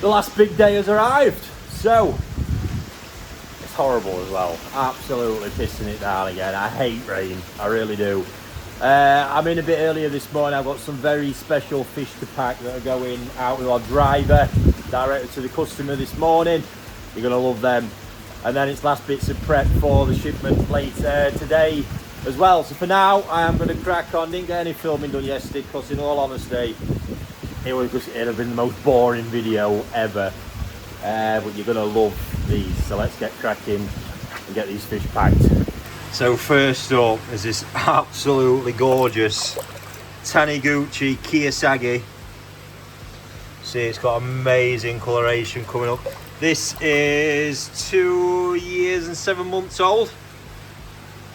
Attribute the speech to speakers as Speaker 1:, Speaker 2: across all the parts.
Speaker 1: the last big day has arrived. So it's horrible as well, absolutely pissing it down again. I hate rain, I really do. I'm in a bit earlier this morning. I've got some very special fish to pack that are going out with our driver directly to the customer this morning. You're gonna love them. And then it's last bits of prep for the shipment later today as well. So for now, I am gonna crack on. Didn't get any filming done yesterday because in all honesty, it'd have been the most boring video ever. But you're gonna love these. So let's get cracking and get these fish packed. So first up is this absolutely gorgeous Taniguchi Kiyosagi. See, it's got amazing coloration coming up. This is 2 years and 7 months old.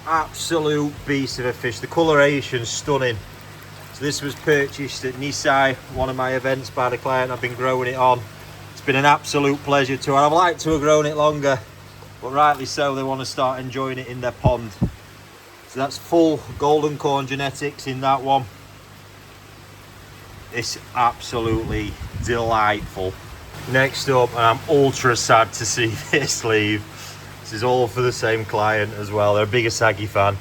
Speaker 1: Absolute beast of a fish. The coloration's stunning. So this was purchased at Nisai, one of my events by the client. I've been growing it on. It's been an absolute pleasure to her. I'd like to have grown it longer, but rightly so, they want to start enjoying it in their pond. So that's full golden corn genetics in that one. It's absolutely delightful. Next up, and I'm ultra sad to see this leave. This is all for the same client as well. They're a big Asagi fan.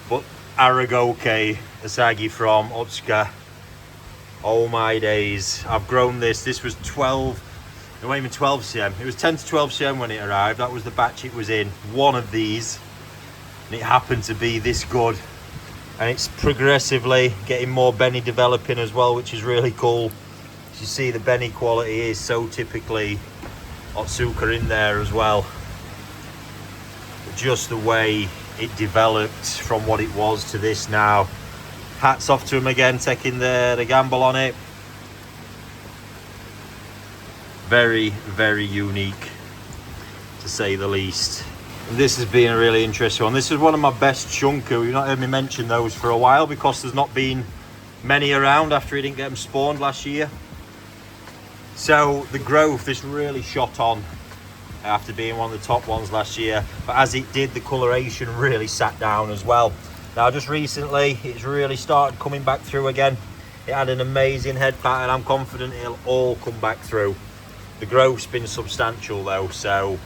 Speaker 1: But Aragoke Asagi from Otsuka. Oh my days. I've grown this. This was 12, no, not even 12 cm. It was 10 to 12 cm when it arrived. That was the batch it was in. One of these. And it happened to be this good. And it's progressively getting more benny developing as well, which is really cool. As you see, the benny quality is so typically Otsuka in there as well. But just the way it developed from what it was to this now. Hats off to him again, taking the gamble on it. Very, very unique, to say the least. And this has been a really interesting one. This is one of my best Shunkou. You've not heard me mention those for a while because there's not been many around after he didn't get them spawned last year. So the growth is really shot on after being one of the top ones last year. But as it did, the coloration really sat down as well. Now just recently, it's really started coming back through again. It had an amazing head pattern. I'm confident it'll all come back through. The growth's been substantial though, so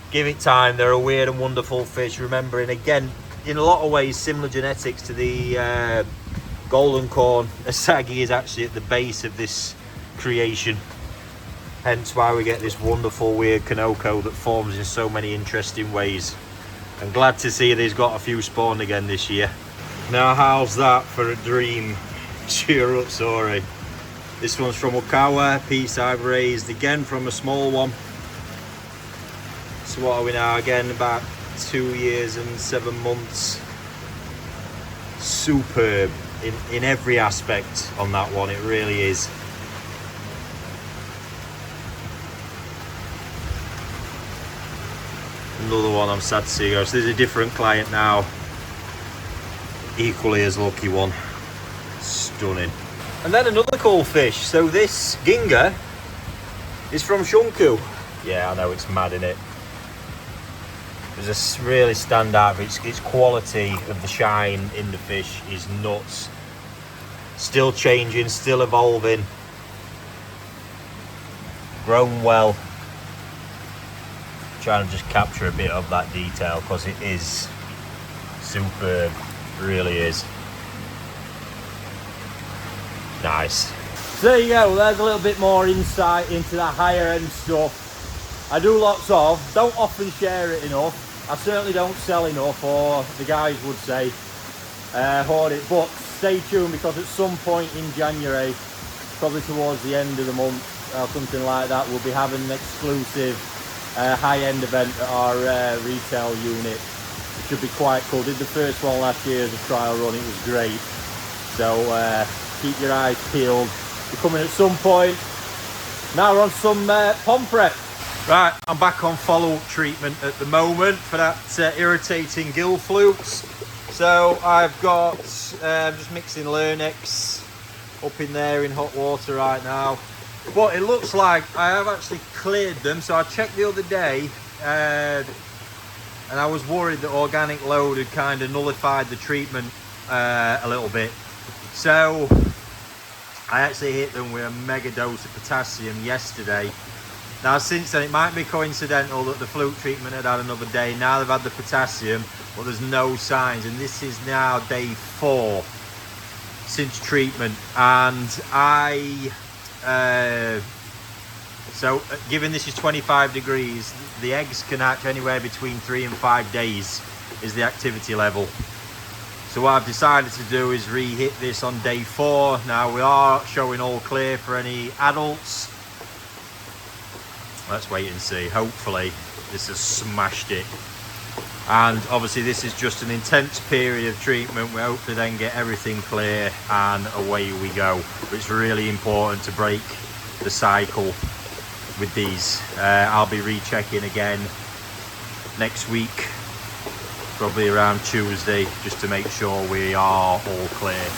Speaker 1: give it time. They're a weird and wonderful fish. Remembering again, in a lot of ways, similar genetics to the golden corn. Asagi is actually at the base of this creation. Hence why we get this wonderful weird Kanoko that forms in so many interesting ways. I'm glad to see that he's got a few spawned again this year. Now how's that for a dream? Cheer up, sorry. This one's from Okawa, piece I've raised again from a small one. So what are we now? Again, about 2 years and 7 months. Superb in every aspect on that one, it really is. Another one I'm sad to see go. So there's a different client now. Equally as lucky one. Stunning. And then another cool fish. So this Ginga is from Shunkou. Yeah, I know, it's mad, innit? There's a really standout. Its quality of the shine in the fish is nuts. Still changing, still evolving. Grown well. Trying to just capture a bit of that detail because it is superb, it really is. Nice. So there you go, there's a little bit more insight into that higher end stuff. I do lots of, don't often share it enough. I certainly don't sell enough, or the guys would say hoard it, but stay tuned because at some point in January, probably towards the end of the month or something like that, we'll be having an exclusive high-end event at our retail unit. It should be quite cool. Did the first one last year as a trial run, it was great. So keep your eyes peeled. We're coming at some point. Now we're on some pond prep. Right, I'm back on follow-up treatment at the moment for that irritating gill flukes. So I've got just mixing Lernex up in there in hot water right now. But it looks like I have actually cleared them. So I checked the other day and I was worried that organic load had kind of nullified the treatment a little bit. So I actually hit them with a mega dose of potassium yesterday. Now since then, it might be coincidental that the fluke treatment had another day. Now they've had the potassium, but there's no signs, and this is now day 4 since treatment. And so given this is 25 degrees, the eggs can hatch anywhere between 3 and 5 days is the activity level. So what I've decided to do is re-hit this on day 4. Now we are showing all clear for any adults. Let's wait and see. Hopefully this has smashed it. And obviously this is just an intense period of treatment. We hope to then get everything clear and away we go. But it's really important to break the cycle with these. I'll be rechecking again next week, probably around Tuesday, just to make sure we are all clear.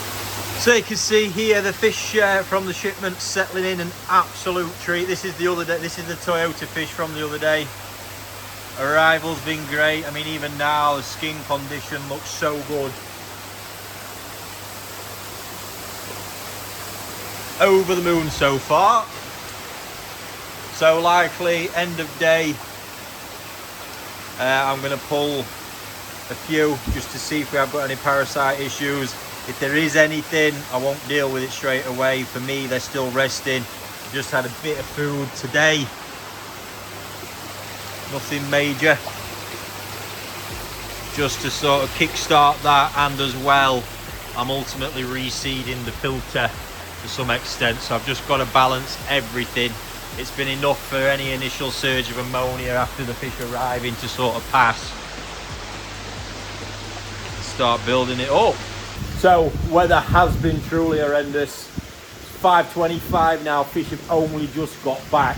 Speaker 1: So you can see here the fish from the shipment settling in, an absolute treat. This is the other day. This is the Toyota fish from the other day. Arrival's been great. I mean, even now the skin condition looks so good. Over the moon so far. So likely end of day, I'm going to pull a few just to see if we have got any parasite issues. If there is anything, I won't deal with it straight away. For me, they're still resting. Just had a bit of food today. Nothing major. Just to sort of kickstart that, and as well, I'm ultimately reseeding the filter to some extent. So I've just got to balance everything. It's been enough for any initial surge of ammonia after the fish arriving to sort of pass. Start building it up. So weather has been truly horrendous. It's 5:25 now. Fish have only just got back,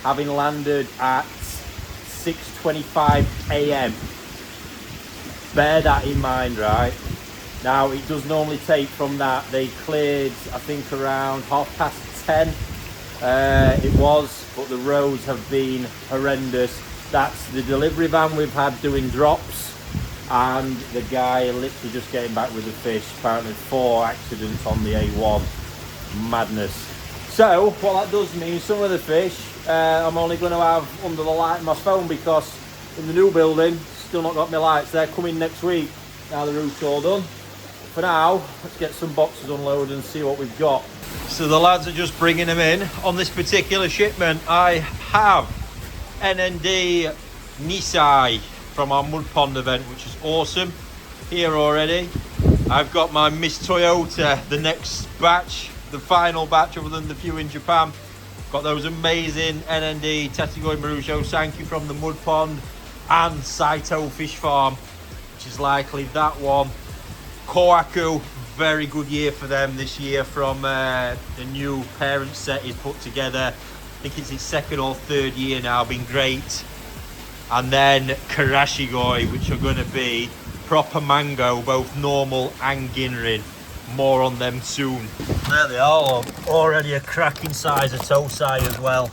Speaker 1: having landed at 6:25 a.m. Bear that in mind, right? Now it does normally take from that. They cleared, I think, around 10:30. It was, but the roads have been horrendous. That's the delivery van we've had doing drops. And the guy literally just getting back with the fish. Apparently 4 accidents on the A1. Madness. So what that does mean, some of the fish I'm only going to have under the light of my phone, because in the new building, still not got my lights. They're coming next week. Now the roof's all done. For now, let's get some boxes unloaded and see what we've got. So the lads are just bringing them in. On this particular shipment, I have NND Nisai from our mud pond event, which is awesome. Here already, I've got my Miss Toyota, the next batch, the final batch other than the few in Japan. Got those amazing NND Tetsugai Marusho Sanki from the mud pond, and Saito fish farm, which is likely that one. Kohaku, very good year for them this year from the new parent set he's put together. I think it's his 2nd or 3rd year now, been great. And then Karashigoi, which are going to be proper mango, both normal and Ginrin. More on them soon. There they are, already a cracking size of Tosai as well.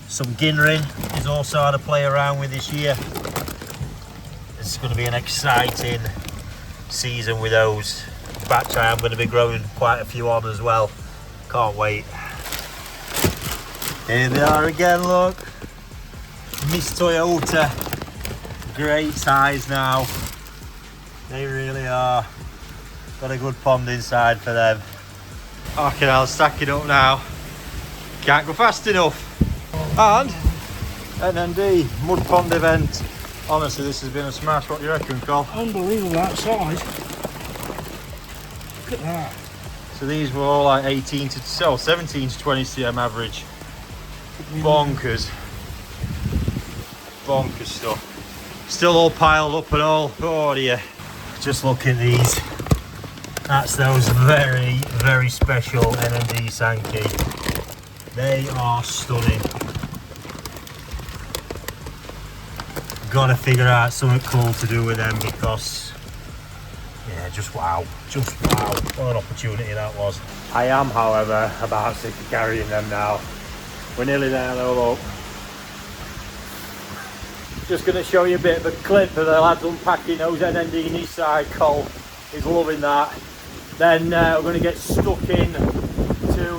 Speaker 1: Some Ginrin is also had to play around with this year. It's going to be an exciting season with those. Batch I am going to be growing quite a few on as well. Can't wait. Here they are again, look. Miss Toyota, great size now. They really are. Got a good pond inside for them. Okay, I'll stack it up now. Can't go fast enough. And NND mud pond event. Honestly, this has been a smash. What do you reckon, Col?
Speaker 2: Unbelievable that size. Look at that.
Speaker 1: So these were all like 17 to 20 cm average. Bonkers. Bonkers stuff. Still all piled up and all. Oh dear. Just look at these. That's those very, very special NND Sanki. They are stunning. Gotta figure out something cool to do with them, because yeah, just wow. Just wow. What an opportunity that was. I am, however, about sick of carrying them now. We're nearly there though, look. Just going to show you a bit of a clip of the lads unpacking those NND Nisai. Cole is loving that. Then we're going to get stuck in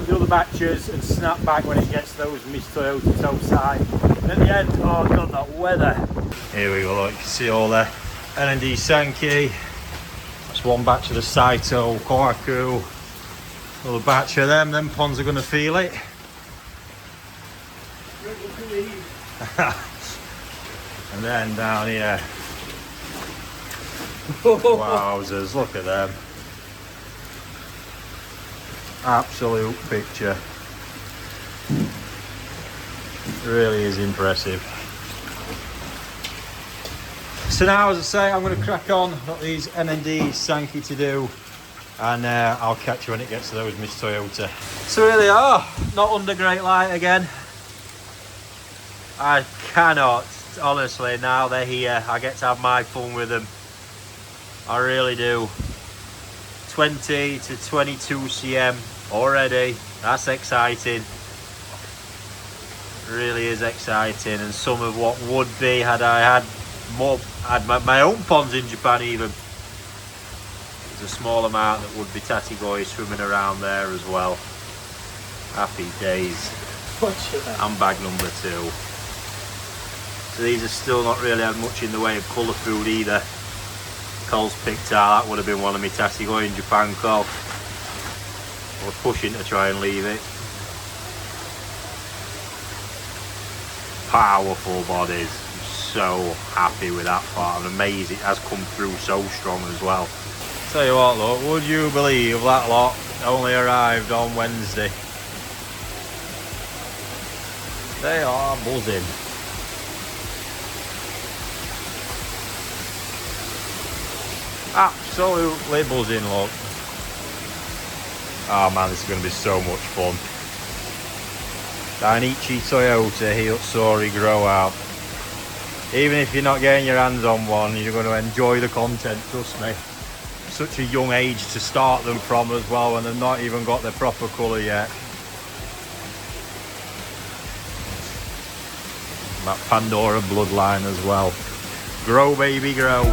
Speaker 1: the other batches and snap back when it gets those Miss Toyota Tosai. And at the end, oh god, that weather. Here we go, look, you can see all the NND Sankey. That's one batch of the Saito Kohaku. Another batch of them ponds are going to feel it. And then down here, wowzers, look at them. Absolute picture. Really is impressive. So now, as I say, I'm going to crack on. Got these NND Sankey to do, and I'll catch you when it gets to those Miss Toyota. So here they are, not under great light again. I cannot, honestly, now they're here, I get to have my fun with them. I really do. 20 to 22 cm already, that's exciting. Really is exciting, and some of what would be, had I had my own ponds in Japan even, there's a small amount that would be Karashigoi swimming around there as well. Happy days. And bag number 2. So these are still not really had much in the way of colour food either. Cole's picked out, that would have been one of my Karashigoi in Japan, Cole. I was pushing to try and leave it. Powerful bodies. I'm so happy with that part. I'm amazed it has come through so strong as well. Tell you what, look, would you believe that lot only arrived on Wednesday? They are buzzing. Absolutely buzzing, look. Oh man, this is going to be so much fun. N.I.J Toyota Hiyotsori grow out. Even if you're not getting your hands on one, you're going to enjoy the content, trust me. Such a young age to start them from as well, when they've not even got their proper colour yet. That Pandora bloodline as well. Grow baby grow.